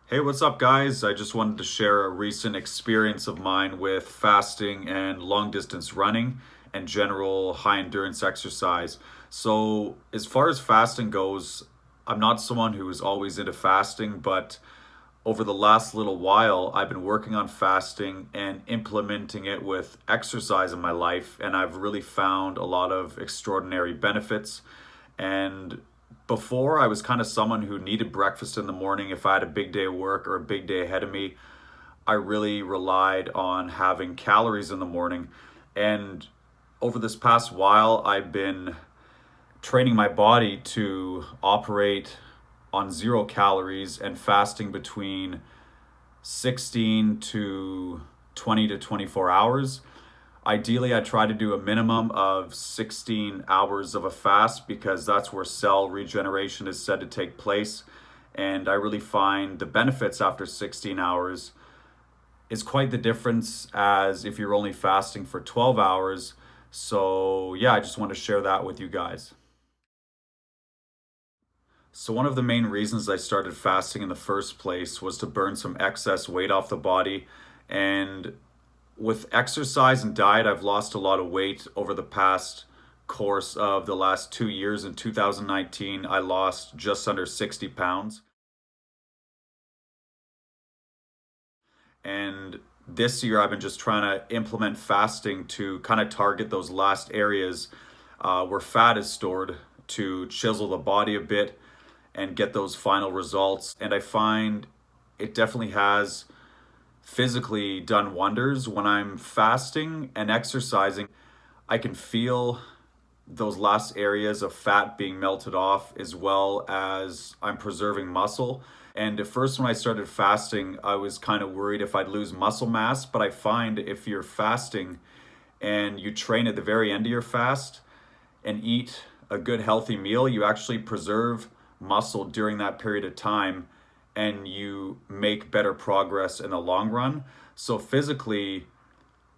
Hey, what's up, guys? I just wanted to share a recent experience of mine with fasting and long distance running and general high endurance exercise. So, as far as fasting goes, I'm not someone who is always into fasting, but over the last little while, I've been working on fasting and implementing it with exercise in my life, and I've really found a lot of extraordinary benefits. And before, I was kind of someone who needed breakfast in the morning if I had a big day of work or a big day ahead of me. I really relied on having calories in the morning. And over this past while, I've been training my body to operate on 0 calories and fasting between 16 to 20 to 24 hours. Ideally, I try to do a minimum of 16 hours of a fast because that's where cell regeneration is said to take place. And I really find the benefits after 16 hours is quite the difference as if you're only fasting for 12 hours. So, yeah, I just want to share that with you guys. So, one of the main reasons I started fasting in the first place was to burn some excess weight off the body. And with exercise and diet, I've lost a lot of weight over the past course of the last 2 years. In 2019, I lost just under 60 pounds. And this year, I've been just trying to implement fasting to kind of target those last areas where fat is stored to chisel the body a bit and get those final results. And I find it definitely has physically done wonders when I'm fasting and exercising. I can feel those last areas of fat being melted off as well as I'm preserving muscle. And at first, when I started fasting, I was kind of worried if I'd lose muscle mass. But I find if you're fasting and you train at the very end of your fast and eat a good healthy meal, you actually preserve muscle during that period of time and you make better progress in the long run. So physically,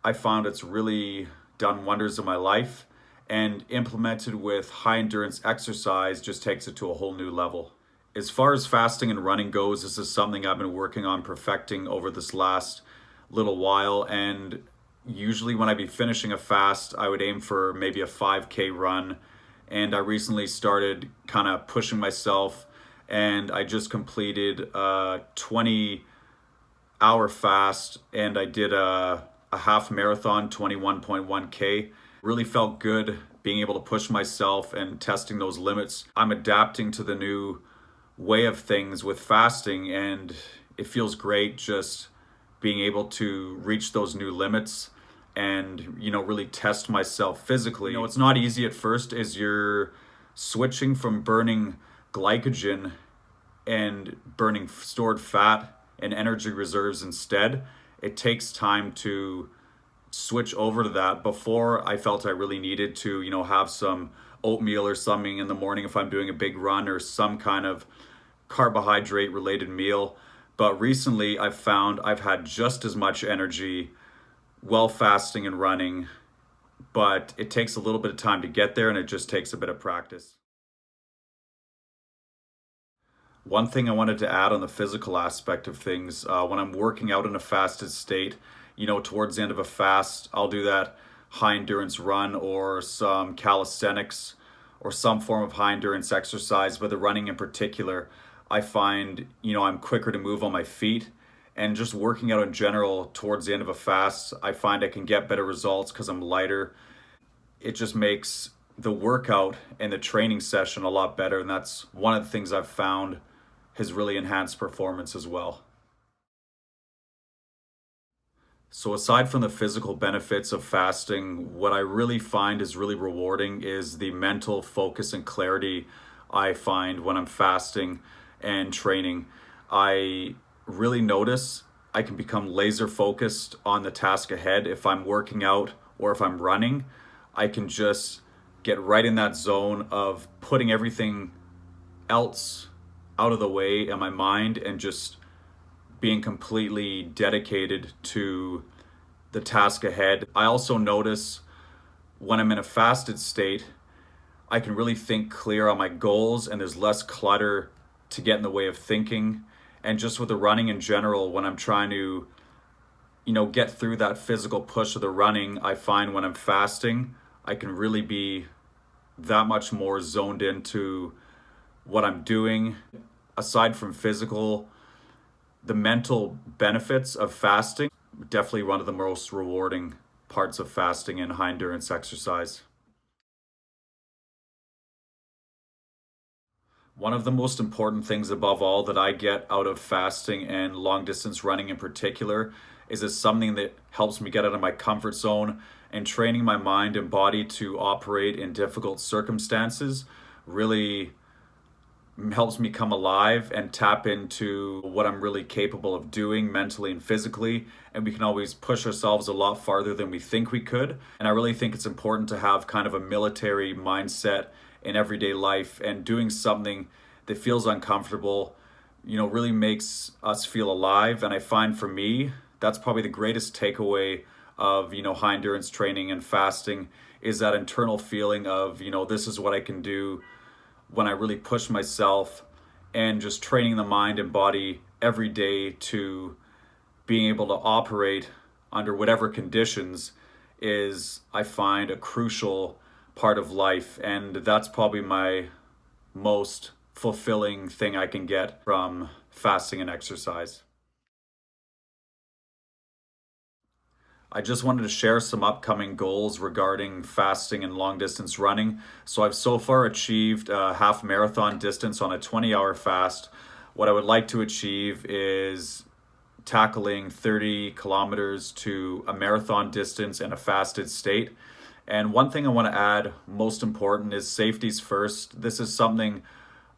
I found it's really done wonders in my life, and implemented with high endurance exercise just takes it to a whole new level. As far as fasting and running goes, this is something I've been working on perfecting over this last little while. And usually, when I'd be finishing a fast, I would aim for maybe a 5K run. And I recently started kind of pushing myself, and I just completed a 20-hour fast, and I did a half marathon, 21.1K. Really felt good being able to push myself and testing those limits. I'm adapting to the new way of things with fasting, and it feels great just being able to reach those new limits and really test myself physically. It's not easy at first as you're switching from burning glycogen and burning stored fat and energy reserves instead. It takes time to switch over to that. Before, I felt I really needed to have some oatmeal or something in the morning if I'm doing a big run, or some kind of carbohydrate related meal. But recently, I've found I've had just as much energy while fasting and running, but it takes a little bit of time to get there, and it just takes a bit of practice. One thing I wanted to add on the physical aspect of things, when I'm working out in a fasted state, towards the end of a fast, I'll do that high endurance run or some calisthenics or some form of high endurance exercise, but the running in particular, I find, I'm quicker to move on my feet. And just working out in general towards the end of a fast, I find I can get better results because I'm lighter. It just makes the workout and the training session a lot better. And that's one of the things I've found has really enhanced performance as well. So, aside from the physical benefits of fasting, what I really find is really rewarding is the mental focus and clarity I find when I'm fasting and training. I really notice I can become laser focused on the task ahead. If I'm working out or if I'm running, I can just get right in that zone of putting everything else out of the way in my mind and just being completely dedicated to the task ahead. I also notice when I'm in a fasted state, I can really think clear on my goals, and there's less clutter to get in the way of thinking. And just with the running in general, when I'm trying to, get through that physical push of the running, I find when I'm fasting, I can really be that much more zoned into what I'm doing. Aside from physical, the mental benefits of fasting, definitely one of the most rewarding parts of fasting and high endurance exercise. One of the most important things above all that I get out of fasting and long distance running in particular is it's something that helps me get out of my comfort zone, and training my mind and body to operate in difficult circumstances really helps me come alive and tap into what I'm really capable of doing mentally and physically. And we can always push ourselves a lot farther than we think we could. And I really think it's important to have kind of a military mindset in everyday life, and doing something that feels uncomfortable, really makes us feel alive. And I find for me, that's probably the greatest takeaway of, high endurance training and fasting, is that internal feeling of, this is what I can do when I really push myself, and just training the mind and body every day to being able to operate under whatever conditions is, I find, a crucial part of life. And that's probably my most fulfilling thing I can get from fasting and exercise. I just wanted to share some upcoming goals regarding fasting and long distance running. So I've so far achieved a half marathon distance on a 20-hour fast. What I would like to achieve is tackling 30 kilometers to a marathon distance in a fasted state. And one thing I want to add, most important, is safety's first. This is something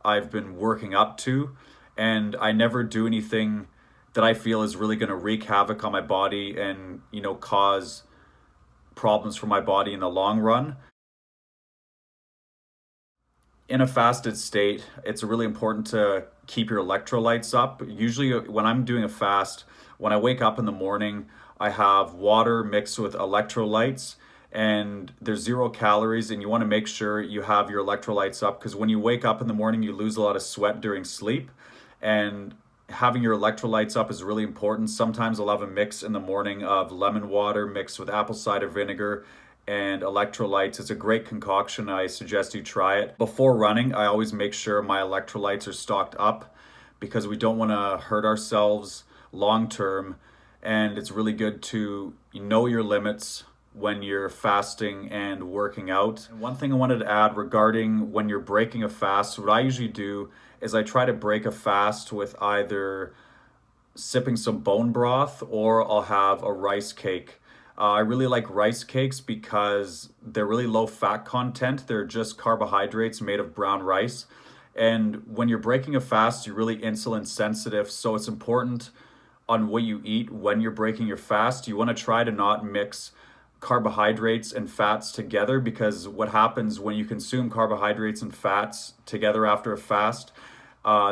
I've been working up to, and I never do anything that I feel is really going to wreak havoc on my body and, cause problems for my body in the long run. In a fasted state, it's really important to keep your electrolytes up. Usually when I'm doing a fast, when I wake up in the morning, I have water mixed with electrolytes, and there's 0 calories, and you want to make sure you have your electrolytes up, because when you wake up in the morning, you lose a lot of sweat during sleep, and having your electrolytes up is really important. Sometimes I'll have a mix in the morning of lemon water mixed with apple cider vinegar and electrolytes. It's a great concoction. I suggest you try it. Before running, I always make sure my electrolytes are stocked up, because we don't want to hurt ourselves long term. And it's really good to know your limits when you're fasting and working out. And one thing I wanted to add regarding when you're breaking a fast, what I usually do is I try to break a fast with either sipping some bone broth, or I'll have a rice cake. I really like rice cakes because they're really low fat content. They're just carbohydrates made of brown rice. And when you're breaking a fast, you're really insulin sensitive. So it's important on what you eat when you're breaking your fast. You want to try to not mix carbohydrates and fats together, because what happens when you consume carbohydrates and fats together after a fast,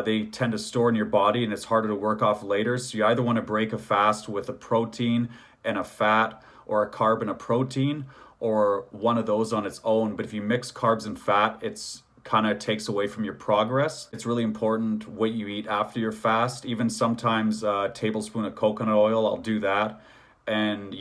they tend to store in your body, and it's harder to work off later. So you either want to break a fast with a protein and a fat, or a carb and a protein, or one of those on its own. But if you mix carbs and fat, it's kind of takes away from your progress. It's really important what you eat after your fast. Even sometimes a tablespoon of coconut oil, I'll do that, and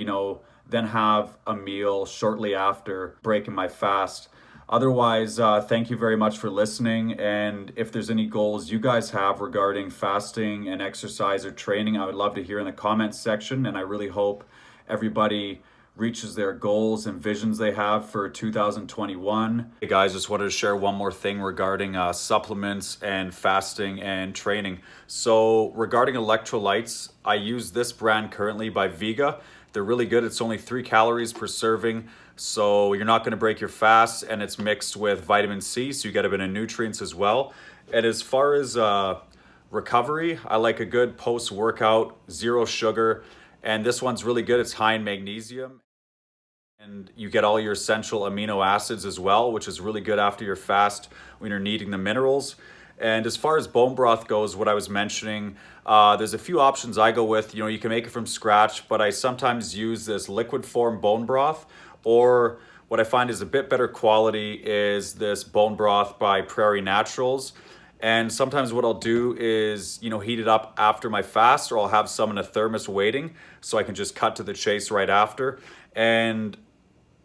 then have a meal shortly after breaking my fast. Otherwise, thank you very much for listening. And if there's any goals you guys have regarding fasting and exercise or training, I would love to hear in the comments section. And I really hope everybody reaches their goals and visions they have for 2021. Hey guys, just wanted to share one more thing regarding supplements and fasting and training. So regarding electrolytes, I use this brand currently by Vega. They're really good. It's only 3 calories per serving, so you're not going to break your fast, and it's mixed with vitamin C, so you get a bit of nutrients as well. And as far as recovery, I like a good post-workout, 0 sugar, and this one's really good. It's high in magnesium, and you get all your essential amino acids as well, which is really good after your fast when you're needing the minerals. And as far as bone broth goes, what I was mentioning, there's a few options I go with. You can make it from scratch, but I sometimes use this liquid form bone broth, or what I find is a bit better quality is this bone broth by Prairie Naturals. And sometimes what I'll do is, heat it up after my fast, or I'll have some in a thermos waiting so I can just cut to the chase right after. And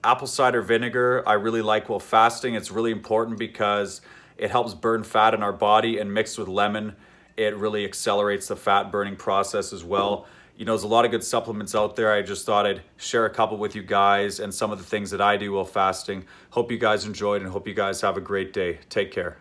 apple cider vinegar, I really like while fasting. It's really important because it helps burn fat in our body, and mixed with lemon, it really accelerates the fat burning process as well. There's a lot of good supplements out there. I just thought I'd share a couple with you guys and some of the things that I do while fasting. Hope you guys enjoyed and hope you guys have a great day. Take care.